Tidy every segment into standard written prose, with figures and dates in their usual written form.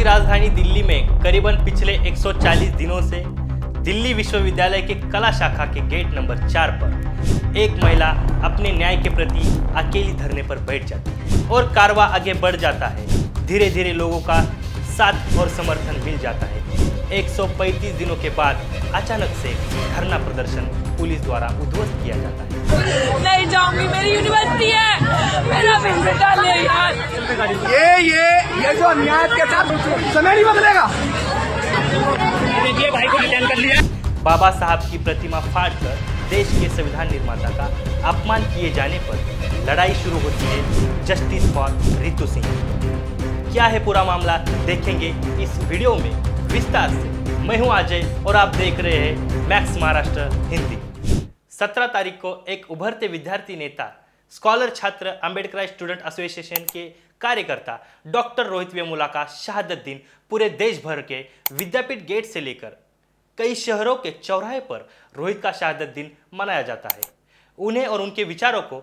की राजधानी दिल्ली में करीबन पिछले 140 दिनों से दिल्ली विश्वविद्यालय के कला शाखा के गेट नंबर 4 पर एक महिला अपने न्याय के प्रति अकेली धरने पर बैठ जाती है और कारवां आगे बढ़ जाता है। धीरे धीरे लोगों का साथ और समर्थन मिल जाता है। 135 दिनों के बाद अचानक से धरना प्रदर्शन पुलिस द्वारा उद्ध्वस्त किया जाता है। नहीं जाऊंगी, मेरी यूनिवर्सिटी है, मेरा बेटा ले यार। ये जो अन्याय के साथ समय नहीं बदलेगा। भाई को अटेंड कर लिया। बाबा साहब की प्रतिमा फाड़कर देश के संविधान निर्माता का अपमान किए जाने पर लड़ाई शुरू होती है जस्टिस फॉर रितु सिंह। क्या है पूरा मामला, देखेंगे इस वीडियो में विस्तार से। मैं हूं अजय और आप देख रहे हैं मैक्स महाराष्ट्र हिंदी। 17 तारीख को एक उभरते विद्यार्थी नेता, स्कॉलर छात्र अंबेडकर स्टूडेंट एसोसिएशन के कार्यकर्ता डॉक्टर रोहित वेमुला का शहादत दिन पूरे देश भर के विद्यापीठ गेट से लेकर कई शहरों के चौराहे पर रोहित का शहादत दिन मनाया जाता है। उन्हें और उनके विचारों को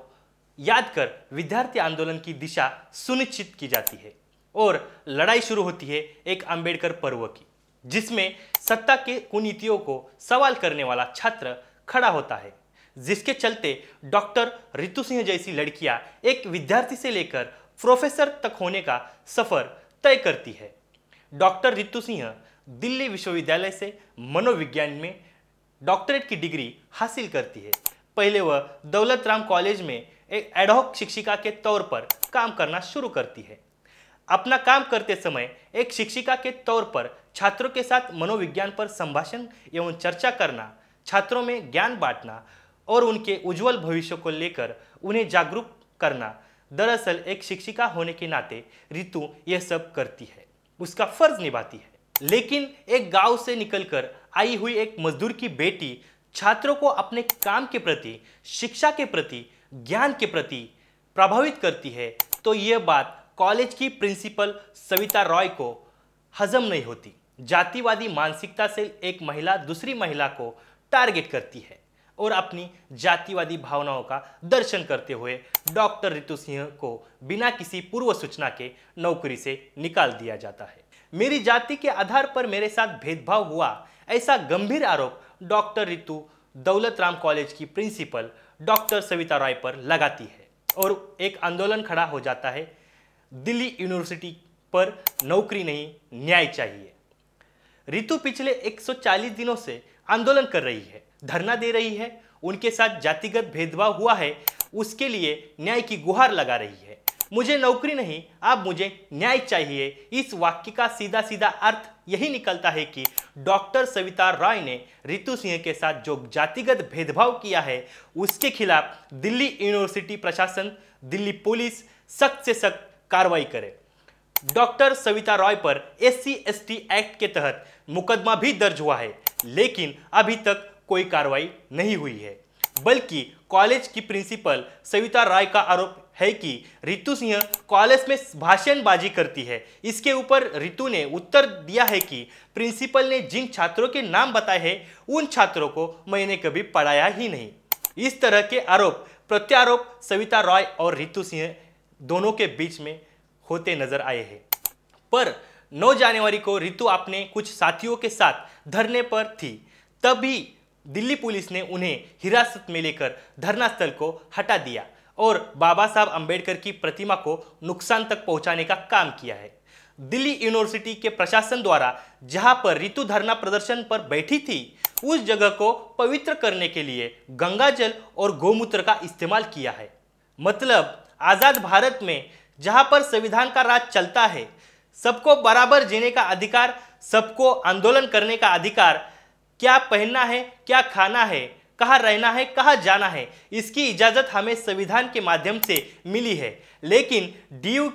याद कर विद्यार्थी आंदोलन की दिशा सुनिश्चित की जाती है और लड़ाई शुरू होती है एक अंबेडकर पर्व की, जिसमें सत्ता के कुनीतियों को सवाल करने वाला छात्र खड़ा होता है, जिसके चलते डॉक्टर रितु सिंह जैसी लड़कियां एक विद्यार्थी से लेकर प्रोफेसर तक होने का सफर तय करती है। डॉक्टर रितु सिंह दिल्ली विश्वविद्यालय से मनोविज्ञान में डॉक्टरेट की डिग्री हासिल करती है। पहले वह दौलत राम कॉलेज में एक एडहॉक शिक्षिका के तौर पर काम करना शुरू करती है। अपना काम करते समय एक शिक्षिका के तौर पर छात्रों के साथ मनोविज्ञान पर संभाषण एवं चर्चा करना, छात्रों में ज्ञान बांटना और उनके उज्जवल भविष्य को लेकर उन्हें जागरूक करना। दरअसल एक शिक्षिका होने के नाते रितु यह सब करती है, उसका फर्ज निभाती है। लेकिन एक गांव से निकलकर आई हुई एक मजदूर की बेटी छात्रों को अपने काम के प्रति, शिक्षा के प्रति, ज्ञान के प्रति प्रभावित करती है, तो यह बात कॉलेज की प्रिंसिपल सविता रॉय को हजम नहीं होती। जातिवादी मानसिकता से एक महिला दूसरी महिला को टारगेट करती है और अपनी जातिवादी भावनाओं का दर्शन करते हुए डॉक्टर रितु सिंह को बिना किसी पूर्व सूचना के नौकरी से निकाल दिया जाता है। मेरी जाति के आधार पर मेरे साथ भेदभाव हुआ, ऐसा गंभीर आरोप डॉक्टर रितु दौलत राम कॉलेज की प्रिंसिपल डॉक्टर सविता रॉय पर लगाती है और एक आंदोलन खड़ा हो जाता है। दिल्ली यूनिवर्सिटी पर नौकरी नहीं, न्याय चाहिए। रितु पिछले 140 दिनों से आंदोलन कर रही है, धरना दे रही है, उनके साथ जातिगत भेदभाव हुआ है, उसके लिए न्याय की गुहार लगा रही है। मुझे नौकरी नहीं, अब मुझे न्याय चाहिए। इस वाक्य का सीधा सीधा अर्थ यही निकलता है कि डॉक्टर सविता रॉय ने रितु सिंह के साथ जो जातिगत भेदभाव किया है, उसके खिलाफ दिल्ली यूनिवर्सिटी प्रशासन, दिल्ली पुलिस सख्त से सख्त कार्रवाई करे। डॉक्टर सविता रॉय पर SC/ST एक्ट के तहत मुकदमा भी दर्ज हुआ है, लेकिन अभी तक कोई कार्रवाई नहीं हुई है। बल्कि कॉलेज की प्रिंसिपल सविता रॉय का आरोप है कि रितु सिंह कॉलेज में भाषणबाजी करती है। इसके ऊपर रितु ने उत्तर दिया है कि प्रिंसिपल ने जिन छात्रों के नाम बताए हैं, उन छात्रों को मैंने कभी पढ़ाया ही नहीं। इस तरह के आरोप प्रत्यारोप सविता रॉय और रितु सिंह दोनों के बीच में होते नजर आए हैं। पर 9 जनवरी को रितु अपने कुछ साथियों के साथ धरने पर थी, तभी दिल्ली पुलिस ने उन्हें हिरासत में लेकर धरना स्थल को हटा दिया और बाबा साहब अंबेडकर की प्रतिमा को नुकसान तक पहुंचाने का काम किया है। दिल्ली यूनिवर्सिटी के प्रशासन द्वारा जहां पर रितु धरना प्रदर्शन पर बैठी थी, उस जगह को पवित्र करने के लिए गंगा जल और गौमूत्र का इस्तेमाल किया है। मतलब आजाद भारत में जहां पर संविधान का राज चलता है, सबको बराबर जीने का अधिकार, सबको आंदोलन करने का अधिकार, क्या पहनना है, क्या खाना है, कहाँ रहना है, कहाँ जाना है, इसकी इजाजत हमें संविधान के माध्यम से मिली है। लेकिन DU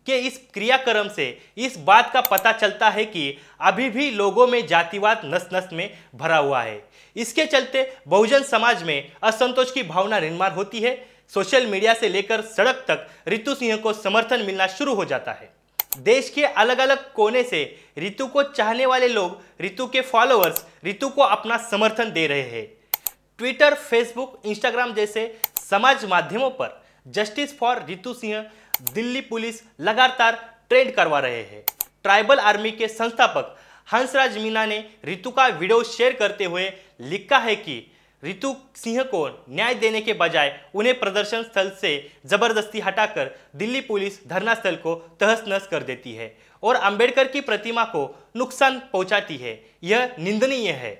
के इस क्रियाक्रम से इस बात का पता चलता है कि अभी भी लोगों में जातिवाद नस नस में भरा हुआ है। इसके चलते बहुजन समाज में असंतोष की भावना निर्माण होती है। सोशल मीडिया से लेकर सड़क तक रितु सिंह को समर्थन मिलना शुरू हो जाता है। देश के अलग अलग कोने से रितु को चाहने वाले लोग, रितु के फॉलोअर्स रितु को अपना समर्थन दे रहे हैं। ट्विटर, फेसबुक, इंस्टाग्राम जैसे समाज माध्यमों पर justice for Ritu Singh Delhi police लगातार ट्रेंड करवा रहे हैं। ट्राइबल आर्मी के संस्थापक हंसराज मीणा ने रितु का वीडियो शेयर करते हुए लिखा है कि रितु सिंह को न्याय देने के बजाय उन्हें प्रदर्शन स्थल से जबरदस्ती हटाकर दिल्ली पुलिस धरना स्थल को तहस नहस कर देती है और अंबेडकर की प्रतिमा को नुकसान पहुंचाती है। यह निंदनीय है।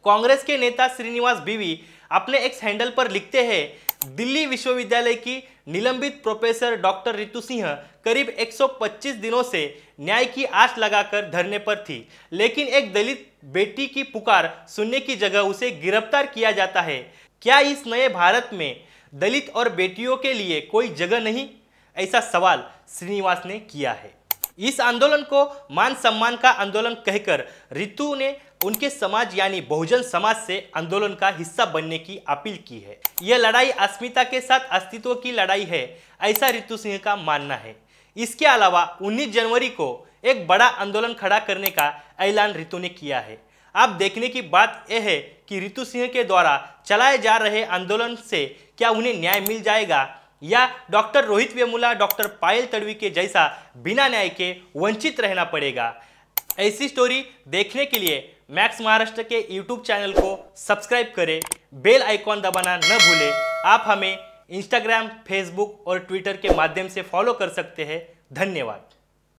कांग्रेस के नेता श्रीनिवास बीवी अपने एक्स हैंडल पर लिखते हैं, दिल्ली विश्वविद्यालय की निलंबित प्रोफेसर डॉक्टर रितु सिंह करीब 125 दिनों से न्याय की आस लगाकर धरने पर थी, लेकिन एक दलित बेटी की पुकार सुनने की जगह उसे गिरफ्तार किया जाता है। क्या इस नए भारत में दलित और बेटियों के लिए कोई जगह नहीं? ऐसा सवाल श्रीनिवास ने किया है। इस आंदोलन को मान सम्मान का आंदोलन कहकर रितु ने उनके समाज यानी बहुजन समाज से आंदोलन का हिस्सा बनने की अपील की है। यह लड़ाई अस्मिता के साथ अस्तित्व की लड़ाई है, ऐसा रितु सिंह का मानना है। इसके अलावा 19 जनवरी को एक बड़ा आंदोलन खड़ा करने का ऐलान रितु ने किया है। अब देखने की बात यह है कि रितु सिंह के द्वारा चलाए जा रहे आंदोलन से क्या उन्हें न्याय मिल जाएगा या डॉक्टर रोहित वेमुला, डॉक्टर पायल तडवी के जैसा बिना न्याय के वंचित रहना पड़ेगा। ऐसी स्टोरी देखने के लिए मैक्स महाराष्ट्र के यूट्यूब चैनल को सब्सक्राइब करें, बेल आइकॉन दबाना न भूलें। आप हमें इंस्टाग्राम, फेसबुक और ट्विटर के माध्यम से फॉलो कर सकते हैं। धन्यवाद।